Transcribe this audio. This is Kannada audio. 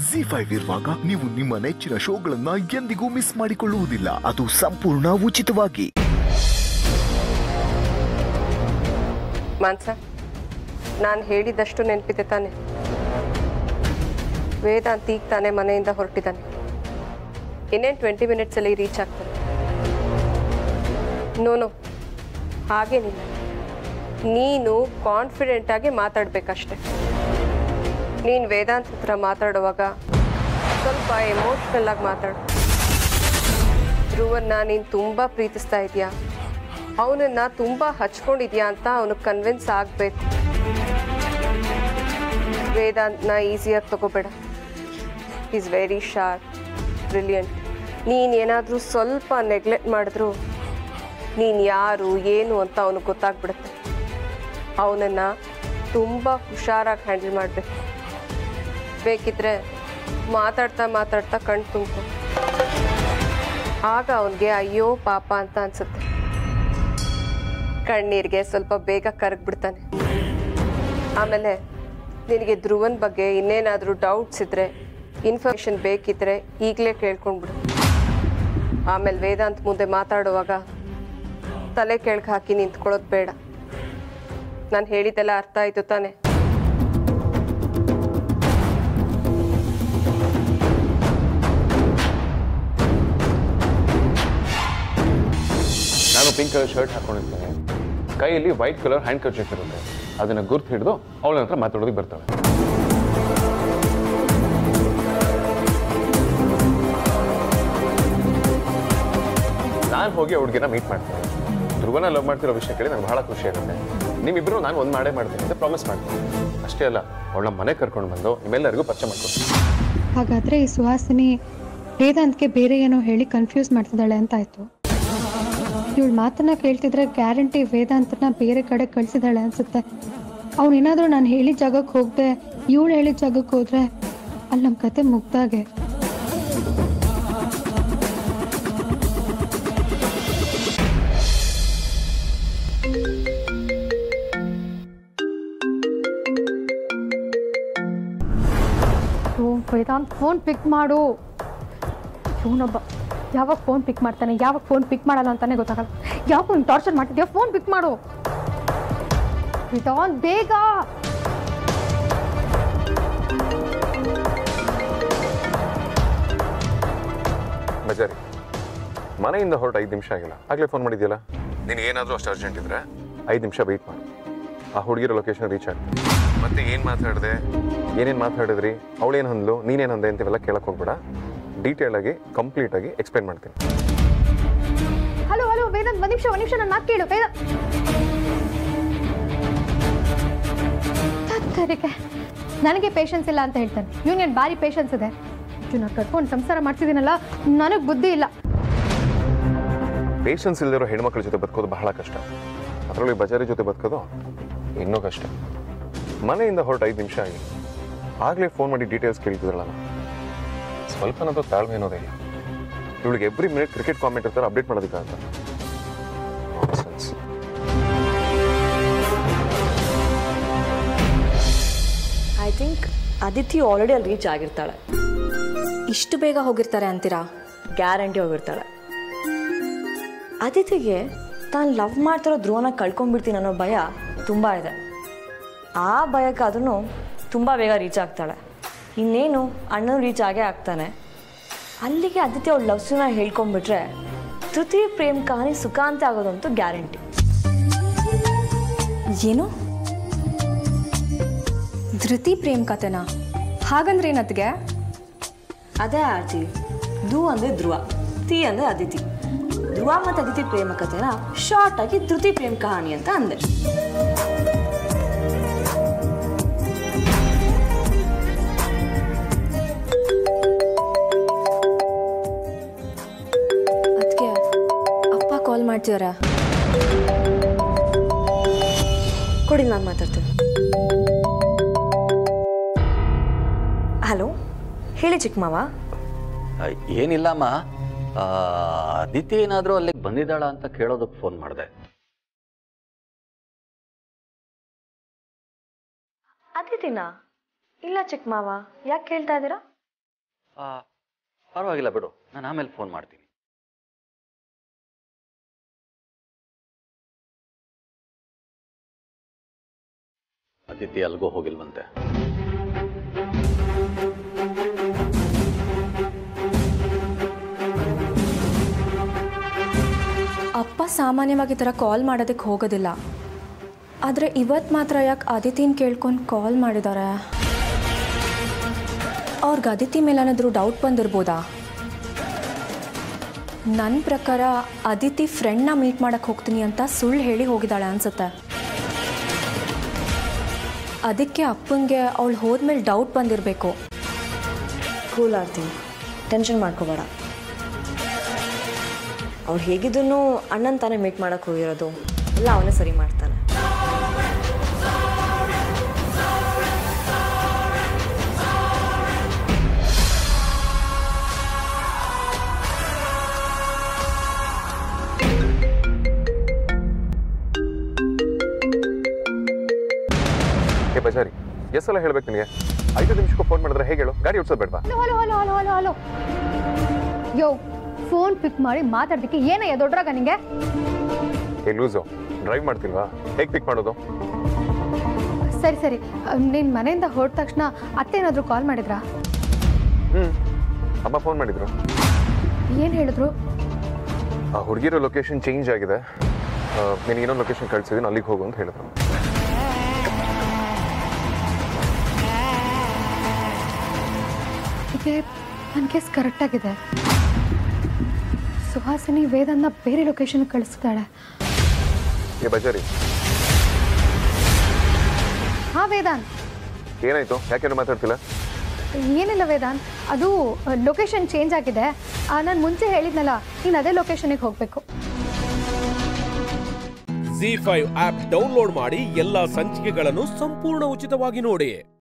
ಜಿ5 ಇರುವಾಗ ನೀವು ನಿಮ್ಮ ನೆಚ್ಚಿನ ಶೋಗಳನ್ನ ಎಂದಿಗೂ ಮಿಸ್ ಮಾಡಿಕೊಳ್ಳುವುದಿಲ್ಲ. ಅದು ಸಂಪೂರ್ಣ ಉಚಿತವಾಗಿ. ಮಾನ್ಸ, ನಾನು ಹೇಳಿದಷ್ಟು ನೆನಪಿದೆ ತಾನೆ? ವೇದಾಂತ್ ಈಗ ತಾನೇ ಮನೆಯಿಂದ ಹೊರಟಿದ್ದಾನೆ. ಇನ್ನೇನು 20 ಮಿನಿಟ್ಸಲ್ಲಿ ರೀಚ್ ಆಗ್ತಾನೆ. ನೋನು ಹಾಗೇನಿಲ್ಲ, ನೀನು ಕಾನ್ಫಿಡೆಂಟ್ ಆಗಿ ಮಾತಾಡಬೇಕಷ್ಟೆ. ನೀನು ವೇದಾಂತ್ ಹತ್ರ ಮಾತಾಡುವಾಗ ಸ್ವಲ್ಪ ಎಮೋಷ್ನಲ್ ಆಗಿ ಮಾತಾಡು. ಧ್ರುವನ್ನ ನೀನು ತುಂಬ ಪ್ರೀತಿಸ್ತಾ ಇದೆಯಾ, ಅವನನ್ನು ತುಂಬ ಹಚ್ಕೊಂಡಿದ್ಯಾ ಅಂತ ಅವನಿಗೆ ಕನ್ವಿನ್ಸ್ ಆಗಬೇಕು. ವೇದಾಂತ್ನ ಈಸಿಯಾಗಿ ತಗೋಬೇಡ. Is very sharp, brilliant. ನೀನು ಏನಾದರೂ ಸ್ವಲ್ಪ ನೆಗ್ಲೆಕ್ಟ್ ಮಾಡಿದ್ರು ನೀನು ಯಾರು ಏನು ಅಂತ ಅವನಿಗೆ ಗೊತ್ತಾಗ್ಬಿಡುತ್ತೆ. ಅವನನ್ನು ತುಂಬ ಹುಷಾರಾಗಿ ಹ್ಯಾಂಡಲ್ ಮಾಡಬೇಕು. ಬೇಕಿದ್ರೆ ಮಾತಾಡ್ತಾ ಮಾತಾಡ್ತಾ ಕಣ್ಣು ತುಂಬ್ಕೊ. ಆಗ ಅವನಿಗೆ ಅಯ್ಯೋ ಪಾಪ ಅಂತ ಅನ್ಸುತ್ತೆ. ಕಣ್ಣೀರಿಗೆ ಸ್ವಲ್ಪ ಬೇಗ ಕರಗ್ಬಿಡ್ತಾನೆ. ಆಮೇಲೆ ನಿನಗೆ ಧ್ರುವನ್ ಬಗ್ಗೆ ಇನ್ನೇನಾದರೂ ಡೌಟ್ಸ್ ಇದ್ದರೆ, ಇನ್ಫಾರ್ಮೇಷನ್ ಬೇಕಿದ್ರೆ ಈಗಲೇ ಕೇಳ್ಕೊಂಡ್ಬಿಡು. ಆಮೇಲೆ ವೇದಾಂತ್ ಮುಂದೆ ಮಾತಾಡುವಾಗ ತಲೆ ಕೆಳಗೆ ಹಾಕಿ ನಿಂತ್ಕೊಳ್ಳೋದು ಬೇಡ. ನಾನು ಹೇಳಿದ್ದೆಲ್ಲ ಅರ್ಥ ಆಯಿತು ತಾನೆ? ನಾನು ಪಿಂಕ್ ಕಲರ್ ಶರ್ಟ್ ಹಾಕೊಂಡಿರ್ತೇನೆ, ಕೈಯಲ್ಲಿ ವೈಟ್ ಕಲರ್ ಹ್ಯಾಂಡ್ ಕರ್ಚೀಫ್ ಇರುತ್ತೆ. ಅದನ್ನು ಗುರ್ತು ಹಿಡಿದು ಅವಳ ಹತ್ರ ಮಾತಾಡೋದಕ್ಕೆ ಬರ್ತಾಳೆ. ನಾನು ಹೋಗಿ ಹುಡುಗಿನ ಮೀಟ್ ಮಾಡ್ತೀನಿ. ಧ್ರುವನ ಲವ್ ಮಾಡ್ತಿರೋ ವಿಷಯ ಕೇಳಿ ನನಗೆ ಬಹಳ ಖುಷಿ ಆಗುತ್ತೆ. ನಿಮ್ಮಿಬ್ಬರು ನಾನು ಒಂದು ಮಾಡೇ ಮಾಡ್ತೀನಿ ಅಂತ ಪ್ರಾಮಿಸ್ ಮಾಡ್ತೀನಿ. ಅಷ್ಟೇ ಅಲ್ಲ, ಅವಳ ಮನೆ ಕರ್ಕೊಂಡು ಬಂದು ನಿಮ್ಮೆಲ್ಲರಿಗೂ ಪರಿಚಯ ಮಾಡ್ಕೊಡ್ತೀನಿ. ಹಾಗಾದ್ರೆ ಈ ಸುಹಾಸಿನಿ ವೇದಾಂತ್ಗೆ ಬೇರೆ ಏನೋ ಹೇಳಿ ಕನ್ಫ್ಯೂಸ್ ಮಾಡ್ತಿದ್ದಾಳೆ ಅಂತ ಆಯ್ತು. ಇವಳು ಮಾತನ್ನ ಕೇಳ್ತಿದ್ರೆ ಗ್ಯಾರಂಟಿ ವೇದಾಂತನ ಬೇರೆ ಕಡೆ ಕಳಿಸಿದಾಳೆ ಅನ್ಸುತ್ತೆ. ಅವನೇನಾದ್ರೂ ನಾನು ಹೇಳಿದ ಜಾಗಕ್ಕೆ ಹೋಗದೆ ಇವಳು ಹೇಳಿದ ಜಾಗಕ್ಕೆ ಹೋದ್ರೆ ಅಲ್ಲಿ ನಮ್ಮ ಕತೆ ಮುಗ್ದಾಗೆ. ವೇದಾಂತ್ ಫೋನ್ ಪಿಕ್ ಮಾಡು. ಇವನೊಬ್ಬ ಯಾವಾಗ ಫೋನ್ ಪಿಕ್ ಮಾಡ್ತಾನೆ, ಯಾವಾಗ ಫೋನ್ ಪಿಕ್ ಮಾಡಲ್ಲ ಅಂತಾನೆ ಗೊತ್ತಾಗಲ್ಲ. ಯಾವಾಗ ನೀನು ಟಾರ್ಚರ್ ಮಾಡ್ತಿದ್ಯಾ? ಫೋನ್ ಪಿಕ್ ಮಾಡು ವೇದಾಂತ್, ಬೇಗ. ಬಜಾರಿ, ಮನೆಯಿಂದ ಹೊರಟು 5 ನಿಮಿಷ ಆಗಿಲ್ಲ, ಆಗಲೇ ಫೋನ್ ಮಾಡಿದ್ಯಲ್ಲ. ನೀನು ಏನಾದರೂ ಅಷ್ಟು ಅರ್ಜೆಂಟ್ ಇದ್ರೆ 5 ನಿಮಿಷ ವೆಯ್ಟ್ ಮಾಡು. ಆ ಹುಡುಗಿರೋ ಲೊಕೇಶನ್ ರೀಚ್ ಆಗ್ತೀನಿ. ಮತ್ತೆ ಏನು ಮಾತಾಡಿದೆ, ಏನೇನು ಮಾತಾಡಿದ್ರಿ, ಅವಳೇನು ಅಂದ್ಲು, ನೀನೇನು ಅಂದೆ ಅಂತೀವೆಲ್ಲ ಕೇಳಕ್ಕೆ ಹೋಗ್ಬೇಡ. ಡೀಟೇಲ್ ಆಗಿ ಕಂಪ್ಲೀಟ್ ಆಗಿ ಎಕ್ಸ್ಪ್ಲೇನ್ ಮಾಡ್ತೀನಿ. ಹಲೋ ಹಲೋ ವೇದಾಂತ್, ಒಂದು ನಿಮಿಷ ನನ್ನ ಮಾತು ಕೇಳು. ನನಗೆ ಪೇಷನ್ಸ್ ಇಲ್ಲ ಅಂತ ಹೇಳ್ತಾನೆ. ಯೂನಿಯನ್ ಭಾರಿ ಪೇಷನ್ಸ್ ಇದೆ. ನಾನು ಕಟ್ಕೊಂಡು ಸಂಸಾರ ಮಾಡ್ತಿದ್ದೀನಲ್ಲ, ನನಗೆ ಬುದ್ಧಿ ಇಲ್ಲ. ಪೇಷನ್ಸ್ ಇಲ್ಲದಿರೋ ಹೆಣ್ಮಕ್ಳ ಜೊತೆ ಬದುಕೋದು ಬಹಳ ಕಷ್ಟ. ಅದರಲ್ಲಿ ಬಜಾರಿ ಜೊತೆ ಬದುಕೋದು ಇನ್ನೂ ಕಷ್ಟ. ಮನೆಯಿಂದ ಹೊರಟು 5 ನಿಮಿಷ ಆಗಿ ಆಗಲೇ ಫೋನ್ ಮಾಡಿ ಡೀಟೇಲ್ಸ್ ಕೇಳ್ತಿದ್ರಲ್ಲ. ಸ್ವಲ್ಪನಾದ್ರೂ ತಾಳ್ಮೆ ಅನ್ನೋದೇ ಇಲ್ಲ. ಇವಳಿಗೆ ಎವ್ರಿ ಮಿನಿಟ್ ಕ್ರಿಕೆಟ್ ಕಾಮೆಂಟ್ ಥರ ಅಪ್ಡೇಟ್ ಮಾಡೋದಕ್ಕಾಗತ್ತ? ಐ ಥಿಂಕ್ ಅದಿತಿ ಆಲ್ರೆಡಿ ಅಲ್ಲಿ ರೀಚ್ ಆಗಿರ್ತಾಳೆ. ಇಷ್ಟು ಬೇಗ ಹೋಗಿರ್ತಾರೆ ಅಂತೀರಾ? ಗ್ಯಾರಂಟಿ ಹೋಗಿರ್ತಾಳೆ. ಅದಿತಿಗೆ ತಾನು ಲವ್ ಮಾಡ್ತಿರೋ ಧ್ರುವನ ಕಳ್ಕೊಂಡ್ಬಿಡ್ತೀನಿ ಅನ್ನೋ ಭಯ ತುಂಬ ಇದೆ. ಆ ಭಯಕ್ಕಾದ್ರೂ ತುಂಬ ಬೇಗ ರೀಚ್ ಆಗ್ತಾಳೆ. ಇನ್ನೇನು ಅಣ್ಣನೂ ರೀಚ್ ಆಗೇ ಆಗ್ತಾನೆ. ಅಲ್ಲಿಗೆ ಅದಿತಿ ಅವಳು ಲವ್ಸನ್ನ ಹೇಳ್ಕೊಂಡ್ಬಿಟ್ರೆ ತೃತೀಯ ಪ್ರೇಮ್ ಕಹಾನಿ ಸುಖಾಂತ ಆಗೋದಂತೂ ಗ್ಯಾರಂಟಿ. ಏನು ಧೃತಿ ಪ್ರೇಮ್ ಕಥೆನಾ? ಹಾಗಂದ್ರೆ ಏನತ್ಗೆ? ಅದೇ ಆರ್ತಿ, ಧೃ ಅಂದರೆ ಧ್ರುವ, ತಿ ಅಂದರೆ ಅದಿತಿ. ಧ್ರುವ ಮತ್ತು ಅದಿತಿ ಪ್ರೇಮ ಕಥೆನ ಶಾರ್ಟ್ ಆಗಿ ತೃತೀಯ ಪ್ರೇಮ್ ಕಹಾನಿ ಅಂತ ಅಂದೆ. ಅದಕ್ಕೆ ಅಪ್ಪ ಕಾಲ್ ಮಾಡ್ತಿದಾರ. ಕೊಡಿ, ನಾನು ಮಾತಾಡ್ತೀನಿ. ಹಲೋ, ಹೇಳಿ ಚಿಕ್ಕಮಾವ. ಏನಿಲ್ಲಮ್ಮ, ಅದಿತಿ ಏನಾದರೂ ಅಲ್ಲಿಗೆ ಬಂದಿದ್ದಾಳ ಅಂತ ಕೇಳೋದಕ್ಕೆ ಫೋನ್ ಮಾಡಿದೆ. ಅದಿತಿನಾ? ಇಲ್ಲ ಚಿಕ್ಕಮಾವ, ಯಾಕೆ ಕೇಳ್ತಾ ಇದ್ದೀರಾ? ಪರವಾಗಿಲ್ಲ ಬಿಡು, ನಾನು ಆಮೇಲೆ ಫೋನ್ ಮಾಡ್ತೀನಿ. ಅದಿತಿ ಅಲ್ಗೋ ಹೋಗಿಲ್ವಂತೆ. ಅಪ್ಪ ಸಾಮಾನ್ಯವಾಗಿ ಈ ಥರ ಕಾಲ್ ಮಾಡೋದಕ್ಕೆ ಹೋಗೋದಿಲ್ಲ. ಆದರೆ ಇವತ್ತು ಮಾತ್ರ ಯಾಕೆ ಅದಿತಿನ ಕೇಳ್ಕೊಂಡು ಕಾಲ್ ಮಾಡಿದ್ದಾರೆ? ಅವ್ರಿಗೆ ಅದಿತಿ ಮೇಲೆ ಏನಾದರೂ ಡೌಟ್ ಬಂದಿರ್ಬೋದಾ? ನನ್ನ ಪ್ರಕಾರ ಅದಿತಿ ಫ್ರೆಂಡ್ನ ಮೀಟ್ ಮಾಡೋಕ್ಕೆ ಹೋಗ್ತೀನಿ ಅಂತ ಸುಳ್ಳು ಹೇಳಿ ಹೋಗಿದ್ದಾಳೆ ಅನಿಸುತ್ತೆ. ಅದಕ್ಕೆ ಅಪ್ಪಂಗೆ ಅವಳು ಹೋದ್ಮೇಲೆ ಡೌಟ್ ಬಂದಿರಬೇಕು. ಕೂಲ್ ಆಗ್ತೀನಿ, ಟೆನ್ಷನ್ ಮಾಡ್ಕೋಬೇಡ. ಅವ್ರು ಹೇಗಿದ್ದೂ ಅಣ್ಣನ ತಾನೇ ಮೀಟ್ ಮಾಡೋಕ್ಕೆ ಹೋಗಿರೋದು, ಎಲ್ಲ ಅವನೇ ಸರಿ ಮಾಡ್ತಾನೆ. ಬಜಾರಿ ಎಷ್ಟೆಲ್ಲ ಹೇಳ್ಬೇಕು ನಿನಗೆ? 5 ನಿಮಿಷಕ್ಕೂ ಫೋನ್ ಮಾಡಿದ್ರೆ ಹೇಗೆ ಹೇಳು? ಗಾಡಿ ಓಡಿಸೋದು ಬೇಡವಾ? ಹಲೋ ಯೋ, ಫೋನ್ ಪಿಕ್ ಮಾಡಿ ಮಾತಾಡ್ಲಿಕ್ಕೆ ಏನಯ್ಯ ದೊಡ್ಡರಾಗ ನಿಂಗೆ? ಏ ಲೂಸು, ಡ್ರೈವ್ ಮಾಡ್ತಿಲ್ವಾ? ಹೇಗೆ ಪಿಕ್ ಮಾಡೋದು? ಸರಿ ನೀನು ಮನೆಯಿಂದ ಹೊರಟ ತಕ್ಷಣ ಅತ್ತೆ ಏನಾದರೂ ಕಾಲ್ ಮಾಡಿದ್ರಾ? ಅಮ್ಮ ಫೋನ್ ಮಾಡಿದ್ರು. ಏನು ಹೇಳಿದ್ರು? ಆ ಹುಡುಗಿರೋ ಲೊಕೇಶನ್ ಚೇಂಜ್ ಆಗಿದೆ, ನೀನು ಇನ್ನೊಂದು ಲೊಕೇಶನ್ ಕಳಿಸಿದ್ದೀನಿ, ಅಲ್ಲಿಗೆ ಹೋಗು ಅಂತ ಹೇಳಿದ್ರು. ನನ್ನ ಕೇಸ್ ಕರೆಕ್ಟಾಗಿದೆ. ಸುಹಾಸಿನಿ ವೇದನ್ನ ಬೇರೆ ಲೊಕೇಶನ್ ಕಳಿಸ್ತಾಳೆ. ಏ ಬಜಾರಿ. ಹಾ ವೇದಾಂತ್, ಏನಾಯ್ತು? ಯಾಕೆಂದ್ರೆ ಮಾತಾಡ್ತಿಲ್ಲ? ಏನಿಲ್ಲ ವೇದಾಂತ್, ಅದು ಲೊಕೇಶನ್ ಚೇಂಜ್ ಆಗಿದೆ. ನಾನು ಮುಂಚೆ ಹೇಳಿದ್ನಲ್ಲ, ನೀನು ಅದೇ ಲೊಕೇಶನ್ಗೆ ಹೋಗಬೇಕು. ZEE5 ಆಪ್ ಡೌನ್ಲೋಡ್ ಮಾಡಿ ಎಲ್ಲಾ ಸಂಚಿಕೆಗಳನ್ನು ಸಂಪೂರ್ಣ ಉಚಿತವಾಗಿ ನೋಡಿ.